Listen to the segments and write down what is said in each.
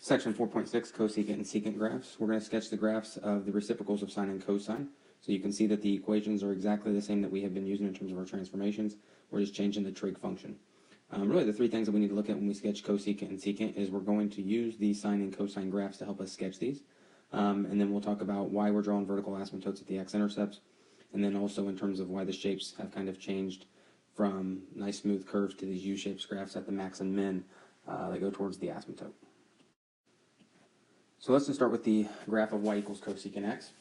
Section 4.6, cosecant and secant graphs. We're going to sketch the graphs of the reciprocals of sine and cosine. So you can see that the equations are exactly the same that we have been using in terms of our transformations. We're just changing the trig function. Really, the three things that we need to look at when we sketch cosecant and secant is we're going to use the sine and cosine graphs to help us sketch these. And then we'll talk about why we're drawing vertical asymptotes at the x-intercepts. And then also in terms of why the shapes have kind of changed from nice smooth curves to these U-shaped graphs at the max and min that go towards the asymptote. So let's just start with the graph of y equals cosecant x.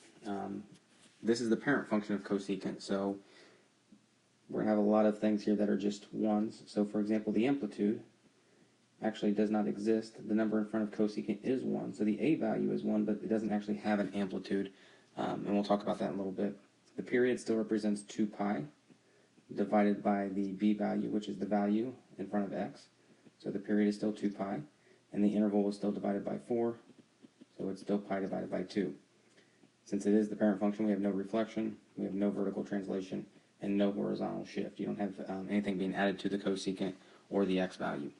This is the parent function of cosecant, so we're going to have a lot of things here that are just ones. So for example, the amplitude actually does not exist. The number in front of cosecant is 1, so the a value is 1, but it doesn't actually have an amplitude, and we'll talk about that in a little bit. The period still represents 2 pi divided by the b value, which is the value in front of x. So the period is still 2 pi, and the interval is still divided by 4, so it's still pi divided by 2. Since it is the parent function, we have no reflection, we have no vertical translation, and no horizontal shift. You don't have anything being added to the cosecant or the x value.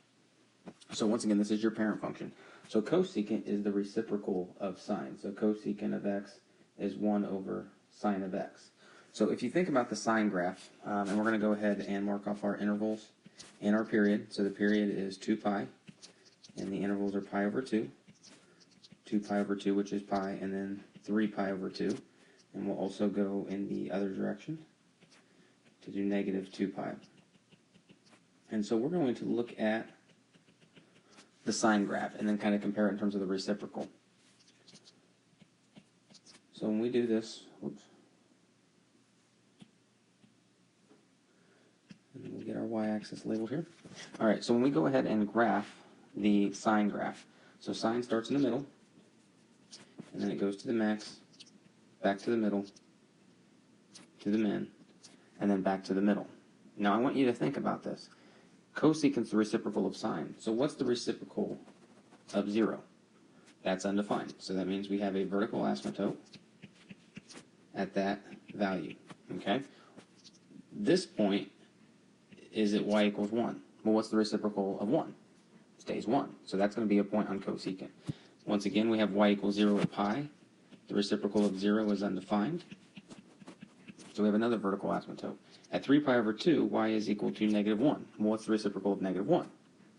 So once again, this is your parent function. So cosecant is the reciprocal of sine. So cosecant of x is 1 over sine of x. So if you think about the sine graph, and we're going to go ahead and mark off our intervals and our period. So the period is 2 pi, and the intervals are pi over 2. 2 pi over 2, which is pi, and then 3 pi over 2. And we'll also go in the other direction to do negative 2 pi. And so we're going to look at the sine graph and then kind of compare it in terms of the reciprocal. So when we do this, and we'll get our y-axis labeled here. All right, so when we go ahead and graph the sine graph, so sine starts in the middle, and then it goes to the max, back to the middle, to the min, and then back to the middle. Now I want you to think about this. Cosecant's the reciprocal of sine. So what's the reciprocal of 0? That's undefined. So that means we have a vertical asymptote at that value. Okay? This point is at y equals 1. Well, what's the reciprocal of 1? Stays 1. So that's going to be a point on cosecant. Once again, we have y equals 0 at pi. The reciprocal of 0 is undefined. So we have another vertical asymptote. At 3 pi over 2, y is equal to negative 1. Well, what's the reciprocal of negative 1?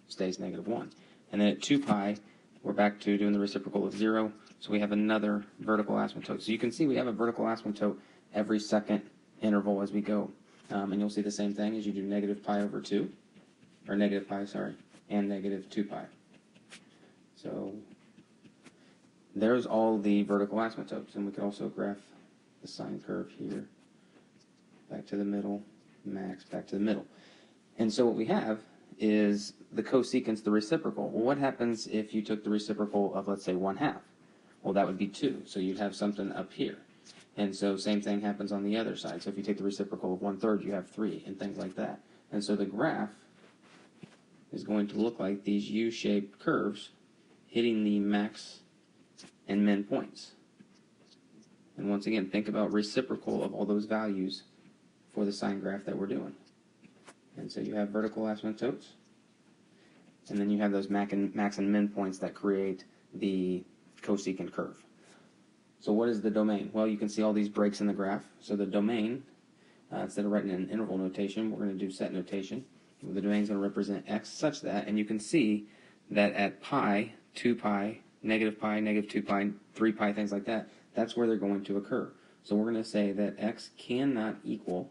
Stays negative 1. And then at 2 pi, we're back to doing the reciprocal of 0. So we have another vertical asymptote. So you can see we have a vertical asymptote every second interval as we go. And you'll see the same thing as you do negative pi over 2, or negative pi, sorry, and negative 2 pi. So there's all the vertical asymptotes. And we can also graph the sine curve here. Back to the middle, max, back to the middle. And so what we have is the cosecant's the reciprocal. Well, what happens if you took the reciprocal of, let's say, 1/2? Well, that would be 2. So you'd have something up here. And so same thing happens on the other side. So if you take the reciprocal of 1/3, you have 3, and things like that. And so the graph is going to look like these U-shaped curves hitting the max and min points. And once again, think about reciprocal of all those values for the sine graph that we're doing. And so you have vertical asymptotes, and then you have those max and min points that create the cosecant curve. So what is the domain? Well, you can see all these breaks in the graph. So the domain, instead of writing in interval notation, we're going to do set notation. The domain is going to represent x such that, and you can see that at pi, 2 pi, negative 2 pi, 3 pi, things like that, that's where they're going to occur. So we're going to say that x cannot equal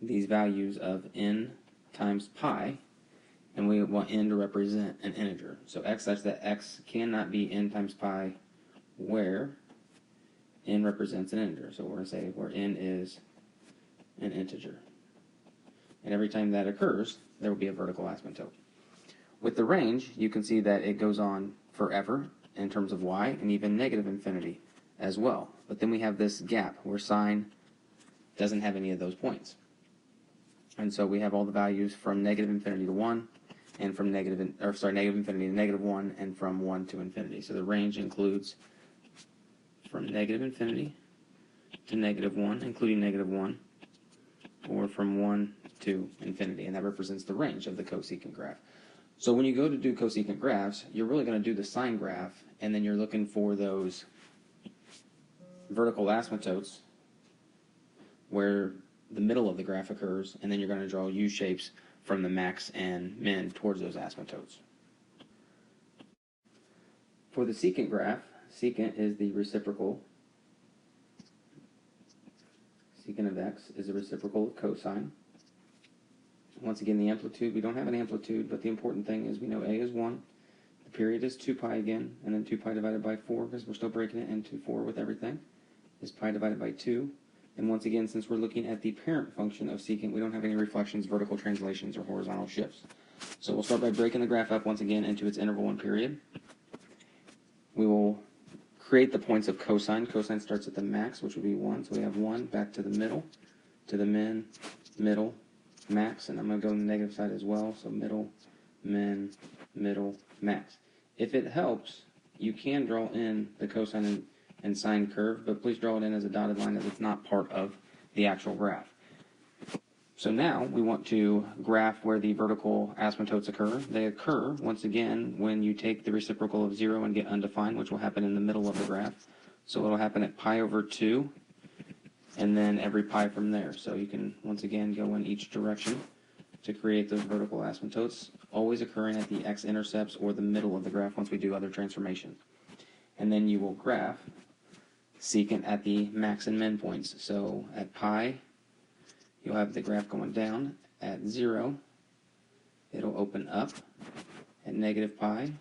these values of n times pi, and we want n to represent an integer. So x such that x cannot be n times pi where n represents an integer. So we're going to say where n is an integer. And every time that occurs, there will be a vertical asymptote. With the range, you can see that it goes on forever in terms of y, and even negative infinity as well. But then we have this gap where sine doesn't have any of those points. And so we have all the values from negative infinity to 1, and from negative infinity to negative 1, and from 1 to infinity. So the range includes from negative infinity to negative 1, including negative 1, or from 1 to infinity. And that represents the range of the cosecant graph. So when you go to do cosecant graphs, you're really going to do the sine graph, and then you're looking for those vertical asymptotes where the middle of the graph occurs, and then you're going to draw U-shapes from the max and min towards those asymptotes. For the secant graph, secant is the reciprocal. Secant of x is the reciprocal of cosine. Once again, the amplitude, we don't have an amplitude, but the important thing is we know a is 1, the period is 2 pi again, and then 2 pi divided by 4, because we're still breaking it into 4 with everything, is pi divided by 2. And once again, since we're looking at the parent function of secant, we don't have any reflections, vertical translations, or horizontal shifts. So we'll start by breaking the graph up once again into its interval and period. We will create the points of cosine. Cosine starts at the max, which would be 1. So we have 1 back to the middle, to the min, middle, max. And I'm going to go on the negative side as well. So middle, min, middle, max. If it helps, you can draw in the cosine and sine curve, but please draw it in as a dotted line as it's not part of the actual graph. So now we want to graph where the vertical asymptotes occur. They occur, once again, when you take the reciprocal of 0 and get undefined, which will happen in the middle of the graph. So it'll happen at pi over 2, and then every pi from there. So you can, once again, go in each direction to create those vertical asymptotes, always occurring at the x-intercepts or the middle of the graph once we do other transformations. And then you will graph secant at the max and min points. So at pi, you'll have the graph going down. At 0, it'll open up. At negative pi,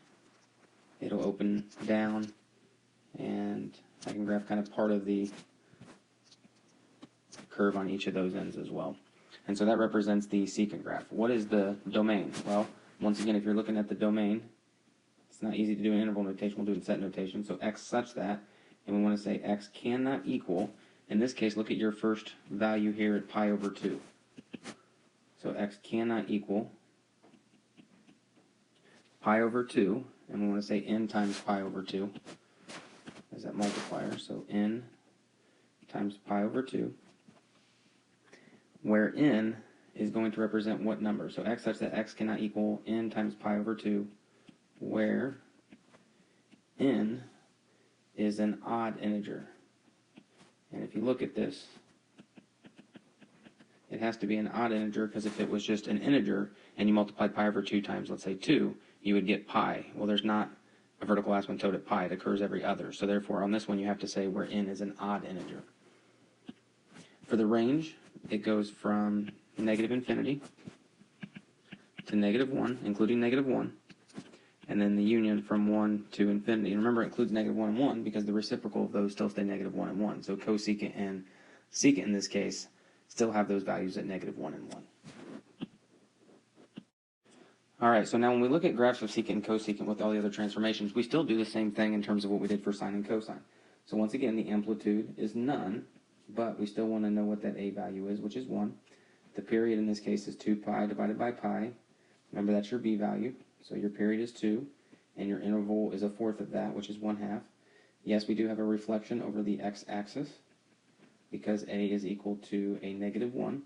it'll open down. And I can graph kind of part of the curve on each of those ends as well. And so that represents the secant graph. What is the domain? Well, once again, if you're looking at the domain, it's not easy to do in interval notation. We'll do it in set notation. So x such that, and we want to say x cannot equal, in this case, look at your first value here at pi over 2. So x cannot equal pi over 2, and we want to say n times pi over 2 as that multiplier. So n times pi over 2, where n is going to represent what number? So x such that x cannot equal n times pi over 2, where n is an odd integer. And if you look at this, it has to be an odd integer, because if it was just an integer and you multiplied pi over 2 times, let's say 2, you would get pi. Well, there's not a vertical asymptote at pi. It occurs every other. So therefore, on this one, you have to say where n is an odd integer. For the range, it goes from negative infinity to negative 1, including negative 1, and then the union from 1 to infinity. And remember, it includes negative 1 and 1 because the reciprocal of those still stay negative 1 and 1. So cosecant and secant in this case still have those values at negative 1 and 1. All right, so now when we look at graphs of secant and cosecant with all the other transformations, we still do the same thing in terms of what we did for sine and cosine. So once again, the amplitude is none, but we still want to know what that a value is, which is 1. The period in this case is 2 pi divided by pi. Remember, that's your b value. So your period is 2, and your interval is a fourth of that, which is 1/2. Yes, we do have a reflection over the x-axis because a is equal to a negative 1.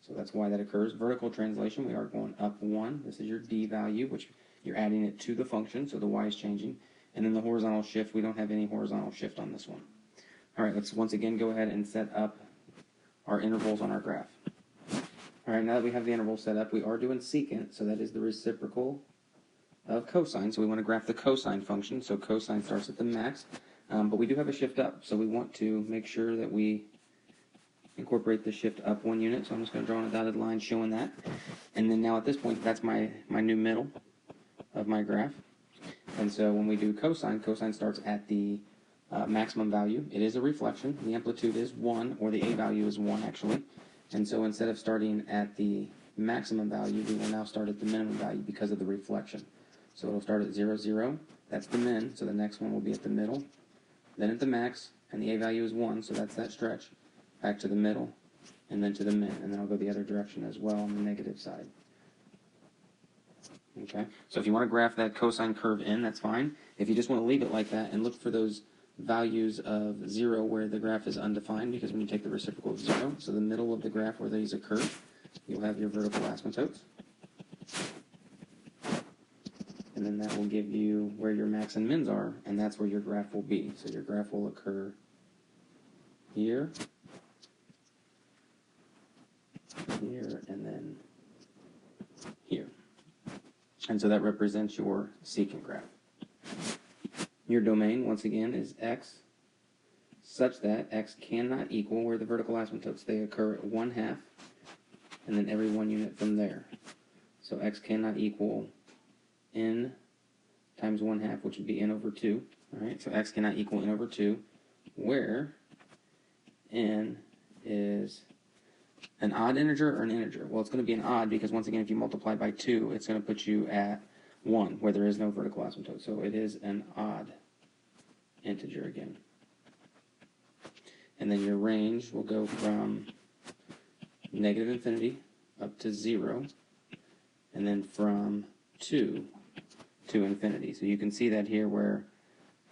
So that's why that occurs. Vertical translation, we are going up 1. This is your d value, which you're adding it to the function, so the y is changing. And then the horizontal shift, we don't have any horizontal shift on this one. All right, let's once again go ahead and set up our intervals on our graph. All right, now that we have the interval set up, we are doing secant, so that is the reciprocal of cosine. So we want to graph the cosine function. So cosine starts at the max, but we do have a shift up. So we want to make sure that we incorporate the shift up 1 unit. So I'm just going to draw on a dotted line showing that. And then now at this point, that's my new middle of my graph. And so when we do cosine, cosine starts at the maximum value. It is a reflection. The amplitude is 1, or the a value is 1 actually. And so instead of starting at the maximum value, we will now start at the minimum value because of the reflection. So it'll start at 0, 0. That's the min, so the next one will be at the middle. Then at the max, and the a value is 1, so that's that stretch. Back to the middle, and then to the min. And then I'll go the other direction as well on the negative side. Okay, so if you want to graph that cosine curve in, that's fine. If you just want to leave it like that and look for those values of 0 where the graph is undefined, because when you take the reciprocal of 0, so the middle of the graph where these occur, you'll have your vertical asymptotes. then that will give you where your max and mins are, and that's where your graph will be. So your graph will occur here, here, and then here. And so that represents your secant graph. Your domain, once again, is x such that x cannot equal where the vertical asymptotes. They occur at 1/2, and then every 1 unit from there. So x cannot equal n times 1/2, which would be n over 2. All right, so x cannot equal n over 2, where n is an odd integer or an integer. Well, it's going to be an odd because, once again, if you multiply by 2, it's going to put you at 1, where there is no vertical asymptote. So it is an odd integer again. And then your range will go from negative infinity up to 0, and then from 2 to infinity. So you can see that here where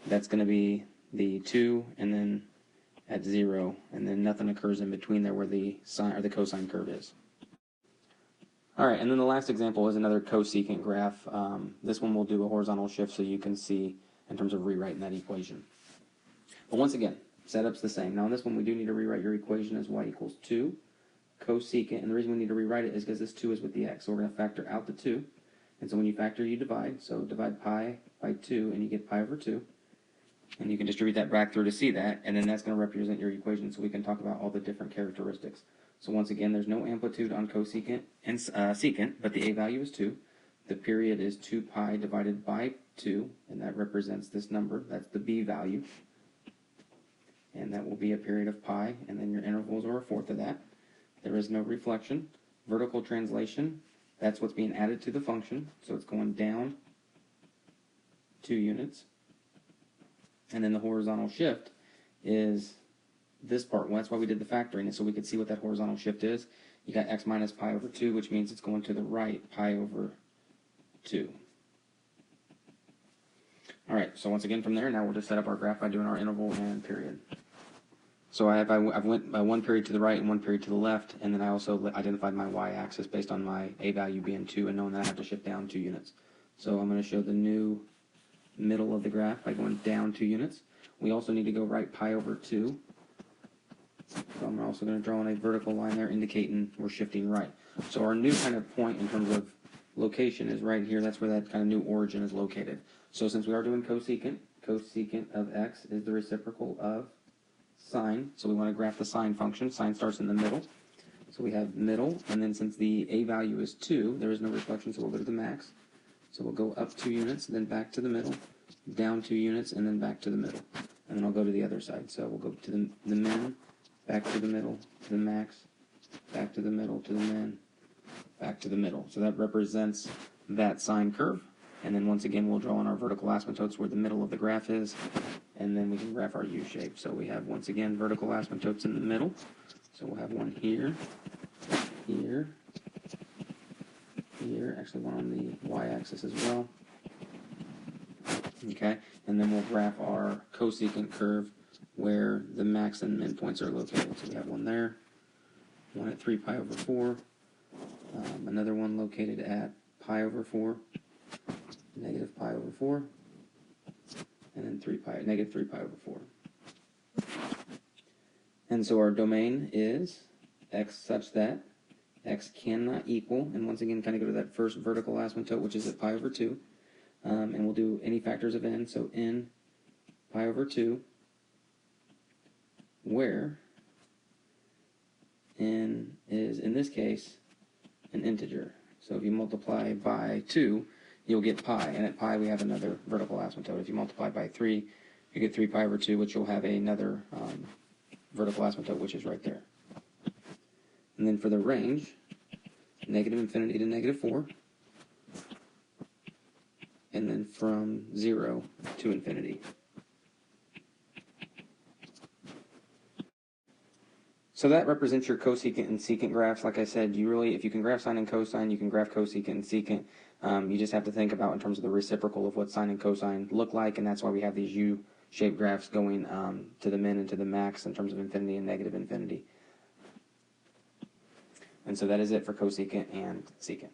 that's going to be the 2 and then at 0, and then nothing occurs in between there where the sine or the cosine curve is. All right, and then the last example is another cosecant graph. This one will do a horizontal shift so you can see in terms of rewriting that equation. But once again, setup's the same. Now in this one, we do need to rewrite your equation as y equals 2 cosecant, and the reason we need to rewrite it is because this 2 is with the x, so we're going to factor out the 2, and so when you factor, you divide, so divide pi by 2, and you get pi over 2, and you can distribute that back through to see that, and then that's going to represent your equation, so we can talk about all the different characteristics. So once again, there's no amplitude on cosecant and secant, but the a value is 2. The period is 2 pi divided by 2, and that represents this number. That's the b value, and that will be a period of pi, and then your intervals are 1/4 of that. There is no reflection. Vertical translation, that's what's being added to the function, so it's going down 2 units. And then the horizontal shift is this part. Well, that's why we did the factoring, and so we could see what that horizontal shift is. You got x minus pi over 2, which means it's going to the right, pi over 2. All right, so once again from there, now we'll just set up our graph by doing our interval and period. So I've went by 1 period to the right and 1 period to the left, and then I also identified my y-axis based on my a value being 2 and knowing that I have to shift down 2 units. So I'm going to show the new middle of the graph by going down 2 units. We also need to go right pi over 2. So I'm also going to draw in a vertical line there indicating we're shifting right. So our new kind of point in terms of location is right here. That's where that kind of new origin is located. So since we are doing cosecant, cosecant of x is the reciprocal of sine. So we want to graph the sine function. Sine starts in the middle. So we have middle, and then since the a value is 2, there is no reflection, so we'll go to the max. So we'll go up 2 units, then back to the middle, down 2 units, and then back to the middle. And then I'll go to the other side. So we'll go to the min, back to the middle, to the max, back to the middle, to the min, back to the middle. So that represents that sine curve. And then once again, we'll draw in our vertical asymptotes where the middle of the graph is, and then we can graph our U shape. So we have, once again, vertical asymptotes in the middle. So we'll have one here, here, here, actually one on the y-axis as well. Okay, and then we'll graph our cosecant curve where the max and min points are located. So we have one there, one at 3 pi over 4, another one located at pi over 4, negative pi over 4, and then negative 3 pi over 4. And so our domain is x such that x cannot equal, and once again kind of go to that first vertical asymptote, which is at pi over 2, and we'll do any factors of n, so n pi over 2, where n is, in this case, an integer. So if you multiply by 2, you'll get pi, and at pi we have another vertical asymptote. If you multiply by 3, you get 3 pi over 2, which you'll have another vertical asymptote, which is right there. And then for the range, negative infinity to negative 4, and then from 0 to infinity. So that represents your cosecant and secant graphs. Like I said, if you can graph sine and cosine, you can graph cosecant and secant. You just have to think about in terms of the reciprocal of what sine and cosine look like, and that's why we have these U-shaped graphs going to the min and to the max in terms of infinity and negative infinity. And so that is it for cosecant and secant.